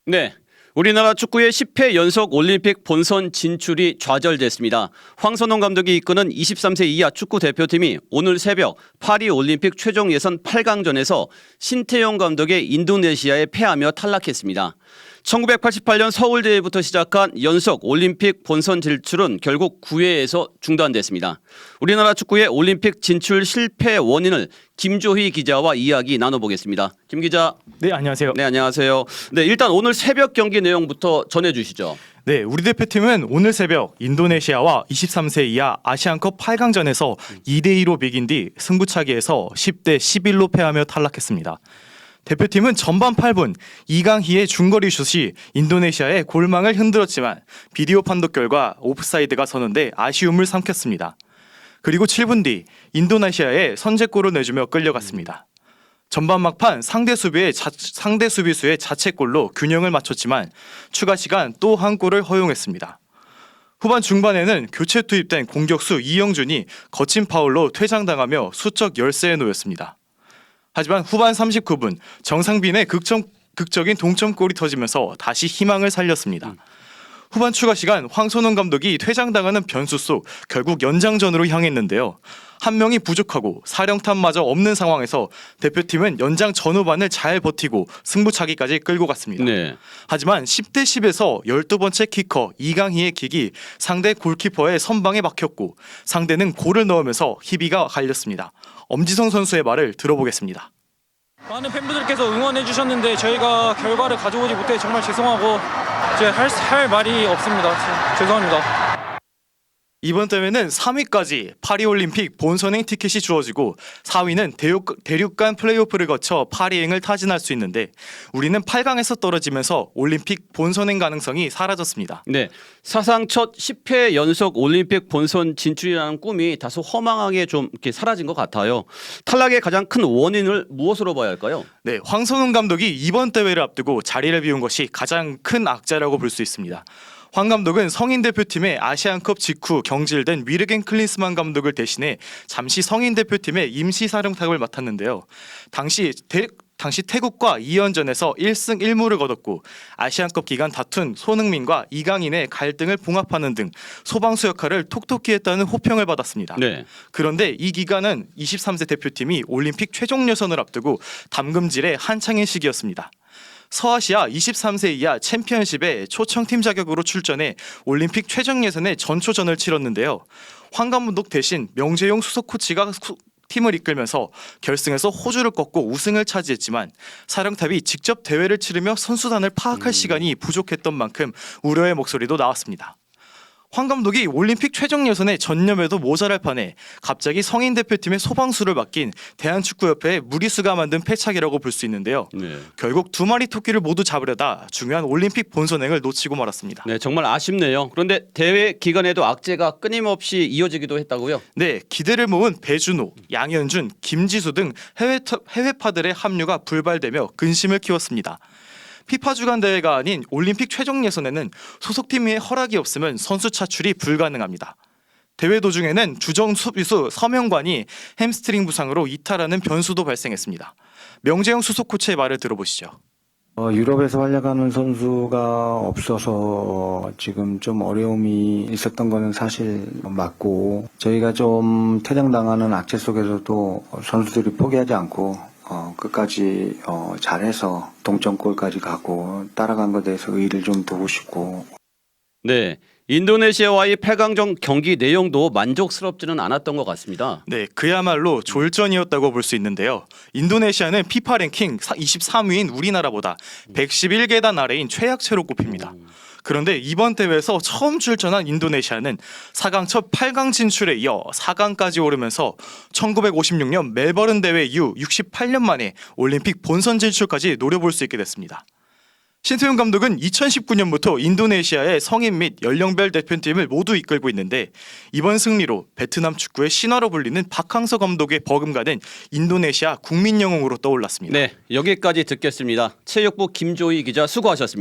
네. 우리나라 축구의 10회 연속 올림픽 본선 진출이 좌절됐습니다. 황선홍 감독이 이끄는 23세 이하 축구 대표팀이 오늘 새벽 파리 올림픽 최종 예선 8강전에서 신태용 감독의 인도네시아에 패하며 탈락했습니다. 1988년 서울대회부터 시작한 연속 올림픽 본선 진출은 결국 9회에서 중단됐습니다. 우리나라 축구의 올림픽 진출 실패 원인을 김조희 기자와 이야기 나눠보겠습니다. 김 기자. 네, 안녕하세요. 네, 안녕하세요. 네, 일단 오늘 새벽 경기 내용부터 전해주시죠. 네, 우리 대표팀은 오늘 새벽 인도네시아와 23세 이하 아시안컵 8강전에서 2대2로 비긴 뒤 승부차기에서 10대 11로 패하며 탈락했습니다. 대표팀은 전반 8분 이강희의 중거리 슛이 인도네시아의 골망을 흔들었지만 비디오 판독 결과 오프사이드가 서는데 아쉬움을 삼켰습니다. 그리고 7분 뒤 인도네시아에 선제골을 내주며 끌려갔습니다. 전반 막판 상대 수비수의 자책골로 균형을 맞췄지만 추가 시간 또 한 골을 허용했습니다. 후반 중반에는 교체 투입된 공격수 이영준이 거친 파울로 퇴장당하며 수적 열세에 놓였습니다. 하지만 후반 39분 정상빈의 극적인 동점골이 터지면서 다시 희망을 살렸습니다. 후반 추가 시간 황선홍 감독이 퇴장당하는 변수 속 결국 연장전으로 향했는데요. 한 명이 부족하고 사령탑마저 없는 상황에서 대표팀은 연장 전후반을 잘 버티고 승부차기까지 끌고 갔습니다. 네. 하지만 10대 10에서 12번째 키커 이강희의 킥이 상대 골키퍼의 선방에 막혔고 상대는 골을 넣으면서 희비가 갈렸습니다. 엄지성 선수의 말을 들어보겠습니다. 많은 팬분들께서 응원해 주셨는데 저희가 결과를 가져오지 못해 정말 죄송하고 제가 할 말이 없습니다. 죄송합니다. 이번 대회는 3위까지 파리올림픽 본선행 티켓이 주어지고 4위는 대륙 간 플레이오프를 거쳐 파리행을 타진할 수 있는데 우리는 8강에서 떨어지면서 올림픽 본선행 가능성이 사라졌습니다. 네. 사상 첫 10회 연속 올림픽 본선 진출이라는 꿈이 다소 허망하게 좀 이렇게 사라진 것 같아요. 탈락의 가장 큰 원인을 무엇으로 봐야 할까요? 네, 황선홍 감독이 이번 대회를 앞두고 자리를 비운 것이 가장 큰 악재라고 볼 수 있습니다. 황 감독은 성인 대표팀의 아시안컵 직후 경질된 위르겐 클린스만 감독을 대신해 잠시 성인 대표팀의 임시 사령탑을 맡았는데요. 당시 태국과 2연전에서 1승 1무를 거뒀고 아시안컵 기간 다툰 손흥민과 이강인의 갈등을 봉합하는 등 소방수 역할을 톡톡히 했다는 호평을 받았습니다. 네. 그런데 이 기간은 23세 대표팀이 올림픽 최종 예선을 앞두고 담금질의 한창인 시기였습니다. 서아시아 23세 이하 챔피언십에 초청팀 자격으로 출전해 올림픽 최종 예선의 전초전을 치렀는데요. 황 감독 대신 명재용 수석 코치가 팀을 이끌면서 결승에서 호주를 꺾고 우승을 차지했지만 사령탑이 직접 대회를 치르며 선수단을 파악할 시간이 부족했던 만큼 우려의 목소리도 나왔습니다. 황 감독이 올림픽 최종 예선에 전념해도 모자랄 판에 갑자기 성인 대표팀의 소방수를 맡긴 대한축구협회의 무리수가 만든 패착이라고 볼 수 있는데요. 네. 결국 두 마리 토끼를 모두 잡으려다 중요한 올림픽 본선행을 놓치고 말았습니다. 네, 정말 아쉽네요. 그런데 대회 기간에도 악재가 끊임없이 이어지기도 했다고요? 네, 기대를 모은 배준호, 양현준, 김지수 등 해외파들의 합류가 불발되며 근심을 키웠습니다. 피파 주간 대회가 아닌 올림픽 최종 예선에는 소속팀의 허락이 없으면 선수 차출이 불가능합니다. 대회 도중에는 주전 수비수 서명관이 햄스트링 부상으로 이탈하는 변수도 발생했습니다. 명재영 수석 코치의 말을 들어보시죠. 유럽에서 활약하는 선수가 없어서 지금 좀 어려움이 있었던 거는 사실 맞고 저희가 좀 퇴장당하는 악재 속에서도 선수들이 포기하지 않고 끝까지 잘해서 동점골까지 가고 따라간 것에 대해서 의의를 좀 두고 싶고. 네. 인도네시아와의 8강전 경기 내용도 만족스럽지는 않았던 것 같습니다. 네, 그야말로 졸전이었다고 볼 수 있는데요. 인도네시아는 피파 랭킹 23위인 우리나라보다 111계단 아래인 최약체로 꼽힙니다. 그런데 이번 대회에서 처음 출전한 인도네시아는 4강 첫 8강 진출에 이어 4강까지 오르면서 1956년 멜버른 대회 이후 68년 만에 올림픽 본선 진출까지 노려볼 수 있게 됐습니다. 신태용 감독은 2019년부터 인도네시아의 성인 및 연령별 대표팀을 모두 이끌고 있는데 이번 승리로 베트남 축구의 신화로 불리는 박항서 감독의 버금가는 인도네시아 국민 영웅으로 떠올랐습니다. 네, 여기까지 듣겠습니다. 체육부 김조희 기자 수고하셨습니다.